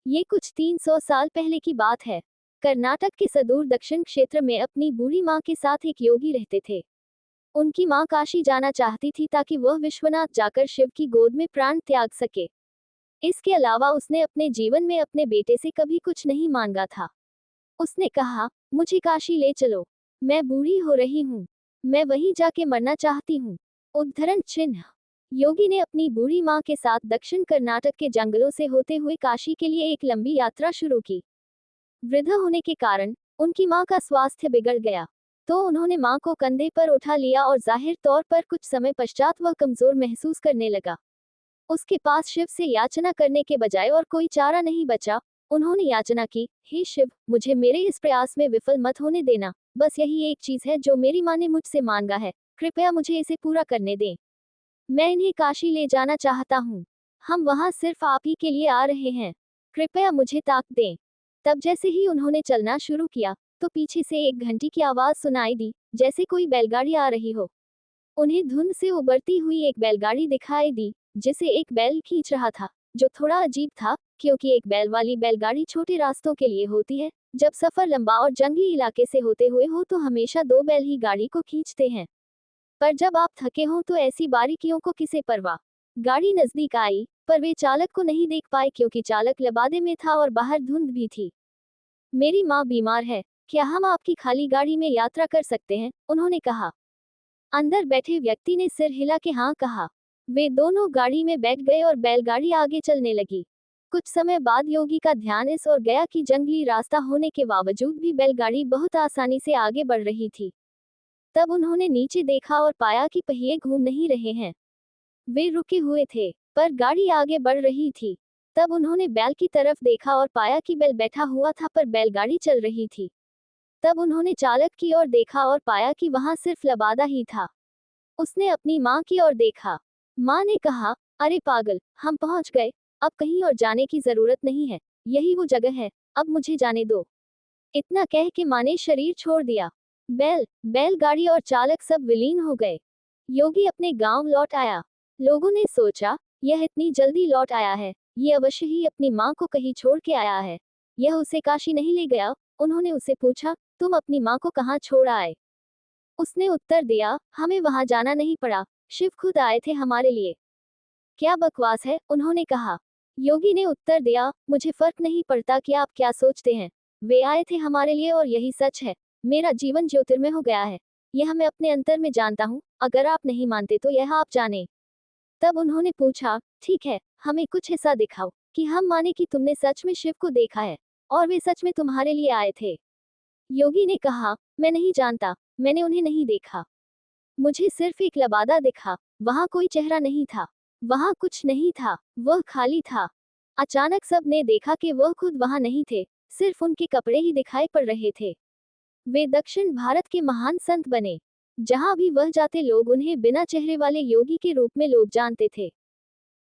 ये कुछ 300 साल पहले की बात है। कर्नाटक के सुदूर दक्षिण क्षेत्र में अपनी बूढ़ी माँ के साथ एक योगी रहते थे। उनकी माँ काशी जाना चाहती थी ताकि वह विश्वनाथ जाकर शिव की गोद में प्राण त्याग सके। इसके अलावा उसने अपने जीवन में अपने बेटे से कभी कुछ नहीं मांगा था। उसने कहा, मुझे काशी ले चलो, मैं बूढ़ी हो रही हूँ, मैं वहीं जाके मरना चाहती हूँ। उद्धरण चिन्ह। योगी ने अपनी बूढ़ी माँ के साथ दक्षिण कर्नाटक के जंगलों से होते हुए काशी के लिए एक लंबी यात्रा शुरू की। वृद्ध होने के कारण उनकी माँ का स्वास्थ्य बिगड़ गया, तो उन्होंने माँ को कंधे पर उठा लिया और जाहिर तौर पर कुछ समय पश्चात वह कमजोर महसूस करने लगा। उसके पास शिव से याचना करने के बजाय और कोई चारा नहीं बचा। उन्होंने याचना की, हे शिव, मुझे मेरे इस प्रयास में विफल मत होने देना। बस यही एक चीज है जो मेरी माँ ने मुझसे मांगा है, कृपया मुझे इसे पूरा करने दें। मैं इन्हें काशी ले जाना चाहता हूँ। हम वहाँ सिर्फ आप ही के लिए आ रहे हैं, कृपया मुझे ताक दें। तब जैसे ही उन्होंने चलना शुरू किया, तो पीछे से एक घंटी की आवाज सुनाई दी, जैसे कोई बैलगाड़ी आ रही हो। उन्हें धुंध से उबरती हुई एक बैलगाड़ी दिखाई दी, जिसे एक बैल खींच रहा था, जो थोड़ा अजीब था, क्योंकि एक बैल वाली बैलगाड़ी छोटे रास्तों के लिए होती है। जब सफर लंबा और जंगली इलाके से होते हुए हो तो हमेशा दो बैल ही गाड़ी को खींचते हैं। पर जब आप थके हों तो ऐसी बारीकियों को किसे परवाह। गाड़ी नजदीक आई, पर वे चालक को नहीं देख पाए क्योंकि चालक लबादे में था और बाहर धुंध भी थी। मेरी माँ बीमार है, क्या हम आपकी खाली गाड़ी में यात्रा कर सकते हैं? उन्होंने कहा। अंदर बैठे व्यक्ति ने सिर हिला के हाँ कहा। वे दोनों गाड़ी में बैठ गए और बैलगाड़ी आगे चलने लगी। कुछ समय बाद योगी का ध्यान इस ओर गया कि जंगली रास्ता होने के बावजूद भी बैलगाड़ी बहुत आसानी से आगे बढ़ रही थी। तब उन्होंने नीचे देखा और पाया कि पहिए घूम नहीं रहे हैं। वे रुके हुए थे, पर गाड़ी आगे बढ़ रही थी। तब उन्होंने बैल की तरफ देखा और पाया कि बैल बैठा हुआ था पर बैलगाड़ी चल रही थी। तब उन्होंने चालक की ओर देखा और पाया कि वहां सिर्फ लबादा ही था। उसने अपनी माँ की ओर देखा। माँ ने कहा, अरे पागल, हम पहुंच गए, अब कहीं और जाने की जरूरत नहीं है, यही वो जगह है, अब मुझे जाने दो। इतना कह के माँ ने शरीर छोड़ दिया। बैलगाड़ी और चालक सब विलीन हो गए। योगी अपने गांव लौट आया। लोगों ने सोचा, यह इतनी जल्दी लौट आया है, ये अवश्य ही अपनी माँ को कहीं छोड़ के आया है। यह उसे काशी नहीं ले गया। उन्होंने उसे पूछा, तुम अपनी माँ को कहाँ छोड़ आए? उसने उत्तर दिया, हमें वहां जाना नहीं पड़ा, शिव खुद आए थे हमारे लिए। क्या बकवास है, उन्होंने कहा। योगी ने उत्तर दिया, मुझे फर्क नहीं पड़ता कि आप क्या सोचते हैं, वे आए थे हमारे लिए और यही सच है। मेरा जीवन ज्योतिर्मय हो गया है, यह मैं अपने अंतर में जानता हूँ, अगर आप नहीं मानते तो यह आप जाने। तब उन्होंने पूछा, ठीक है, हमें कुछ ऐसा दिखाओ कि हम माने कि तुमने सच में शिव को देखा है और वे सच में तुम्हारे लिए आए थे। योगी ने कहा, मैं नहीं जानता, मैंने उन्हें नहीं देखा, मुझे सिर्फ एक लबादा दिखा, वहां कोई चेहरा नहीं था, वहां कुछ नहीं था, वह खाली था। अचानक सब ने देखा कि वह खुद वहां नहीं थे, सिर्फ उनके कपड़े ही दिखाई पड़ रहे थे। वे दक्षिण भारत के महान संत बने। जहां भी वह जाते लोग उन्हें बिना चेहरे वाले योगी के रूप में लोग जानते थे।